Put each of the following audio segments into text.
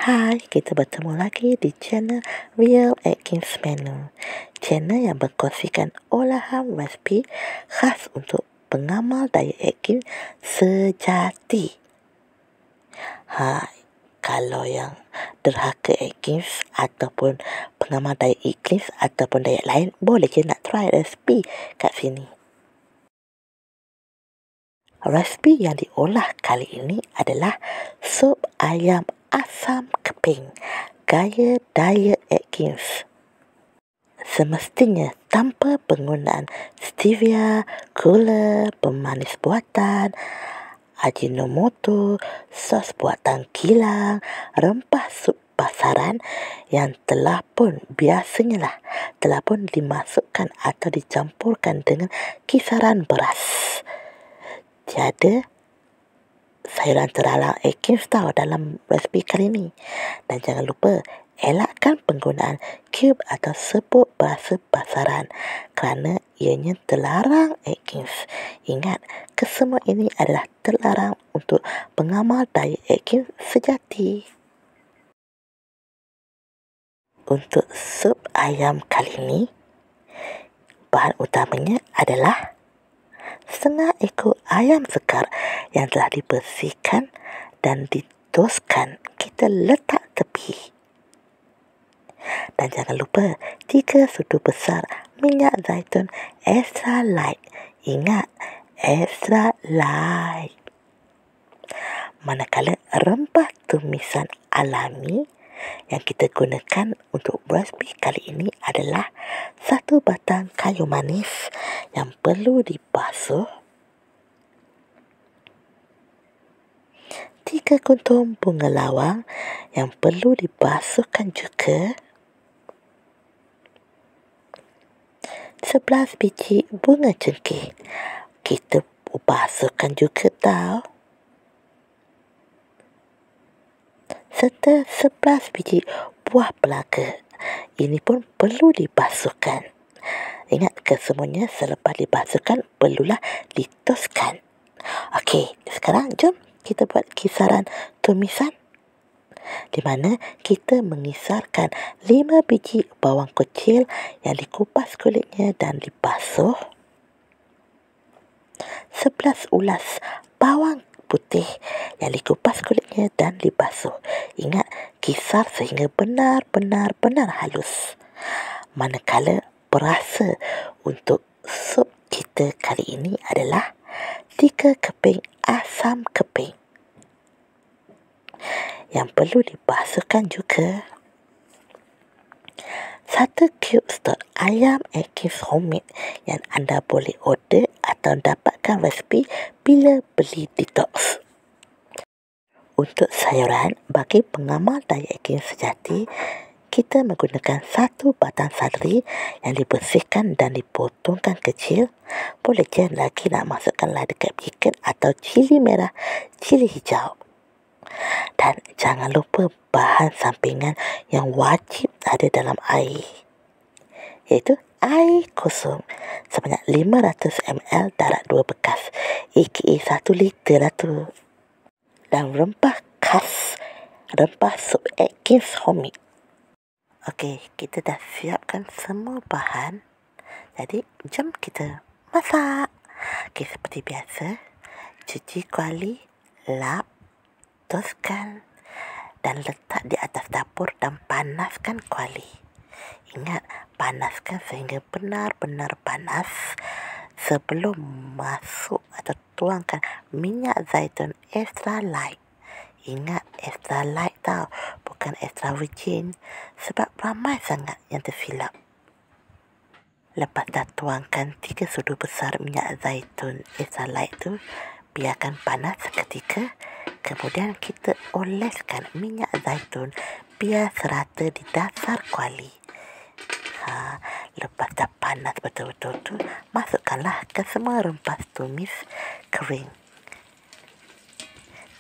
Hai, kita bertemu lagi di channel Real Atkins Menu. Channel yang berkongsikan olahan resipi khas untuk pengamal diet Atkins sejati. Hai, kalau yang derhaka Atkins ataupun pengamal diet Atkins ataupun diet lain, boleh je nak try resipi kat sini. Resipi yang diolah kali ini adalah sup ayam asam keping gaya diet Atkins. Semestinya tanpa penggunaan stevia, gula, pemanis buatan, Ajinomoto, sos buatan kilang, rempah sup pasaran yang telah pun dimasukkan atau dicampurkan dengan kisaran beras. Tiada sayuran terhalang Atkins tahu dalam resipi kali ini. Dan jangan lupa elakkan penggunaan cube atau serbuk berasa pasaran kerana ianya terlarang Atkins. Ingat, kesemua ini adalah terlarang untuk pengamal diet Atkins sejati. Untuk sup ayam kali ini, bahan utamanya adalah setengah ekor ayam sekar yang telah dibersihkan dan ditoskan. Kita letak tepi. Dan jangan lupa 3 sudu besar minyak zaitun extra light. Ingat, extra light. Manakala rempah tumisan alami yang kita gunakan untuk resipi kali ini adalah 1 batang kayu manis yang perlu dibasuh, 3 kuntum bunga lawang yang perlu dibasuhkan juga, 11 biji bunga cengkeh kita basuhkan juga tahu, serta 11 biji buah pelaga. Ini pun perlu dibasuhkan. Ingat, kesemuanya selepas dibasuhkan perlulah ditoskan. Okey, sekarang jom kita buat kisaran tumisan, di mana kita mengisarkan 5 biji bawang kecil yang dikupas kulitnya dan dibasuh, 11 ulas bawang putih yang dikupas kulitnya dan dibasuh. Ingat, kisar sehingga benar-benar halus. Manakala berasa untuk sup kita kali ini adalah 3 keping asam keping yang perlu dibasuhkan juga, 1 cube stok ayam Atkins homemade yang anda boleh order atau dapatkan resipi bila beli detox. Untuk sayuran, bagi pengamal diet Atkins sejati, kita menggunakan 1 batang seledri yang dibersihkan dan dipotongkan kecil. Boleh je lagi nak masukkan dekat chicken atau cili merah, cili hijau. Dan jangan lupa bahan sampingan yang wajib ada dalam air, iaitu air kosong sebanyak 500 ml darab 2 bekas, aka 1 liter lah tu. Dan rempah khas, rempah sup Atkins homemade. Okey, kita dah siapkan semua bahan. Jadi, jom kita masak. Okey, seperti biasa, cuci kuali, lap, toskan dan letak di atas dapur dan panaskan kuali. Ingat, panaskan sehingga benar-benar panas sebelum masuk atau tuangkan minyak zaitun extra light. Ingat, extra light tau, bukan extra virgin, sebab ramai sangat yang tersilap. Lepas dah tuangkan 3 sudu besar minyak zaitun extra light tu, biarkan panas seketika. Kemudian kita oleskan minyak zaitun biar serata di dasar kuali. Lepas dah panas betul-betul tu, masukkanlah ke semua rempah tumis kering.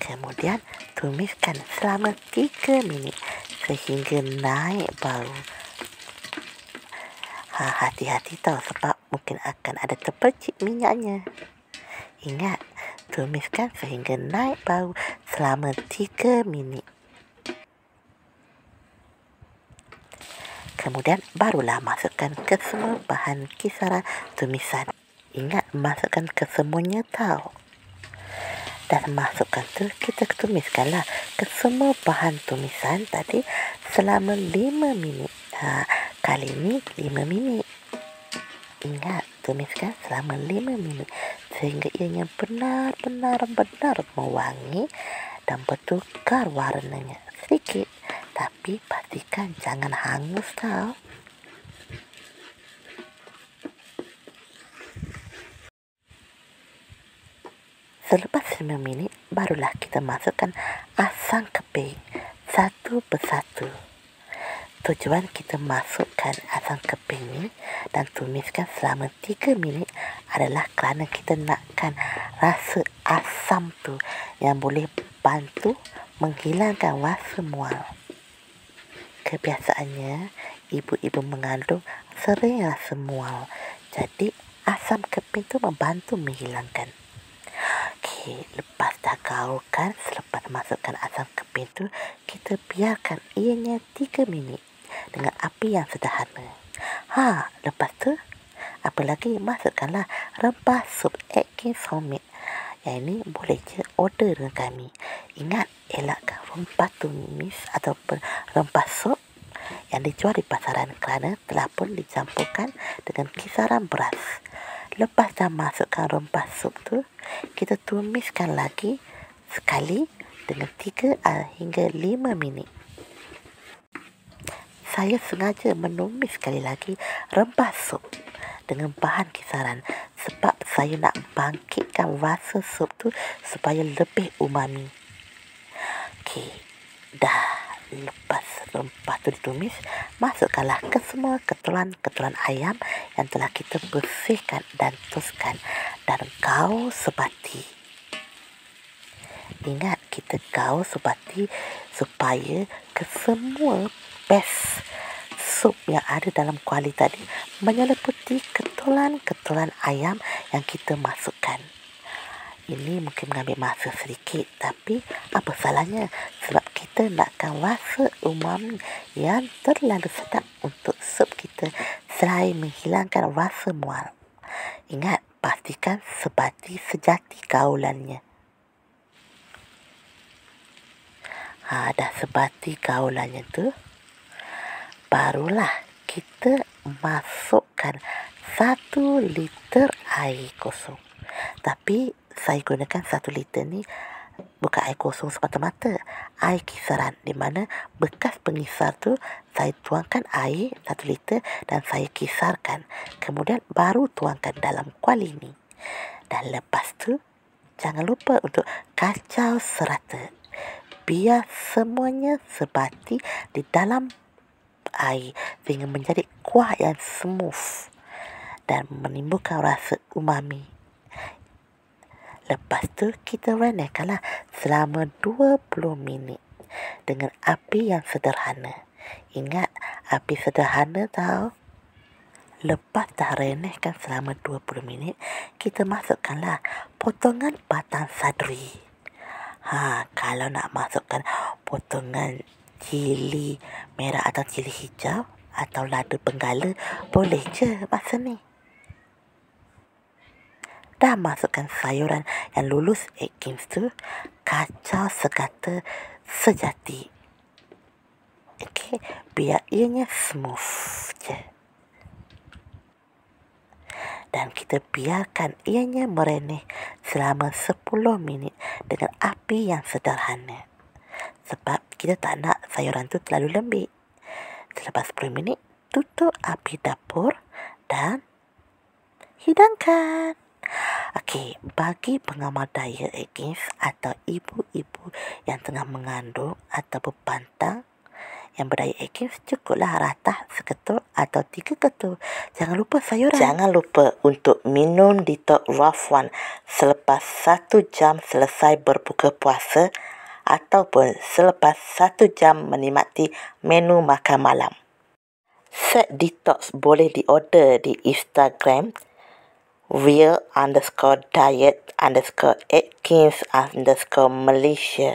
Kemudian tumiskan selama 3 minit sehingga naik bau. Hati-hati tau, sebab mungkin akan ada terpercik minyaknya. Ingat, tumiskan sehingga naik bau selama 3 minit. Kemudian barulah masukkan ke semua bahan kisaran tumisan. Ingat masukkan ke semuanya tau. Dan masukkan tu kita tumiskanlah ke semua bahan tumisan tadi selama 5 minit. Kali ini 5 minit. Ingat tumiskan selama 5 minit sehingga ianya benar-benar mewangi dan bertukar warnanya sedikit. Tapi pastikan jangan hangus tau. Selepas 5 minit, barulah kita masukkan asam keping satu persatu. Tujuan kita masukkan asam keping ni dan tumiskan selama 3 minit adalah kerana kita nakkan rasa asam tu yang boleh bantu menghilangkan rasa mual. Kebiasaannya, ibu-ibu mengandung sering rasa mual. Jadi, asam keping tu membantu menghilangkan. Okey, lepas dah gaulkan, selepas masukkan asam keping tu, kita biarkan ianya 3 minit dengan api yang sederhana. Lepas tu, apa lagi? Masukkanlah rempah sup Atkins Homemade. Yang ini boleh je order dengan kami. Ingat, elakkan rempah tumis ataupun rempah sup yang dijual di pasaran kerana telah pun dicampurkan dengan kisaran beras. Lepas dah masukkan rempah sup tu, kita tumiskan lagi sekali dengan 3 hingga 5 minit. Saya sengaja menumis sekali lagi rempah sup dengan bahan kisaran sebab saya nak bangkitkan rasa sup tu supaya lebih umami. Okey, dah lepas rempah tu ditumis, masukkanlah ke semua ketelan-ketelan ayam yang telah kita bersihkan dan tuskan dan gaul sebati. Ingat, kita gaul sebati supaya ke semua bes sup yang ada dalam kuali tadi menyeliputi ketelan-ketelan ayam yang kita masukkan. Ini mungkin mengambil masa sedikit, tapi apa salahnya sebab kita nakkan rasa umami yang terlalu sedap untuk sup kita selain menghilangkan rasa mual. Ingat, pastikan sebati sejati gaulannya. Dah sebati gaulannya tu, barulah kita masukkan 1 liter air kosong. Tapi saya gunakan 1 liter ni bukan air kosong semata-mata, air kisaran, di mana bekas pengisar tu saya tuangkan air 1 liter dan saya kisarkan. Kemudian baru tuangkan dalam kuali ni. Dan lepas tu jangan lupa untuk kacau serata. Biar semuanya sebati di dalam air sehingga menjadi kuah yang smooth dan menimbulkan rasa umami. Lepas tu kita renehkanlah selama 20 minit dengan api yang sederhana. Ingat, api sederhana tau. Lepas dah renehkan selama 20 minit, kita masukkanlah potongan batang sadri. Kalau nak masukkan potongan cili merah atau cili hijau atau lada benggala, boleh je masa ni. Dah masukkan sayuran yang lulus Atkins tu, kacau sekata sejati. Okey, biar ianya smooth je. Dan kita biarkan ianya mereneh selama 10 minit dengan api yang sederhana. Sebab kita tak nak sayuran tu terlalu lembik. Selepas 10 minit, tutup api dapur dan hidangkan. Okey, bagi pengamal diet Atkins atau ibu-ibu yang tengah mengandung atau berpantang yang berdaya Atkins, cukuplah ratah seketul atau 3 ketul. Jangan lupa sayuran. Jangan lupa untuk minum detox Rough One selepas 1 jam selesai berbuka puasa ataupun selepas 1 jam menikmati menu makan malam. Set detox boleh diorder di Instagram real_diet_Atkins_Malaysia.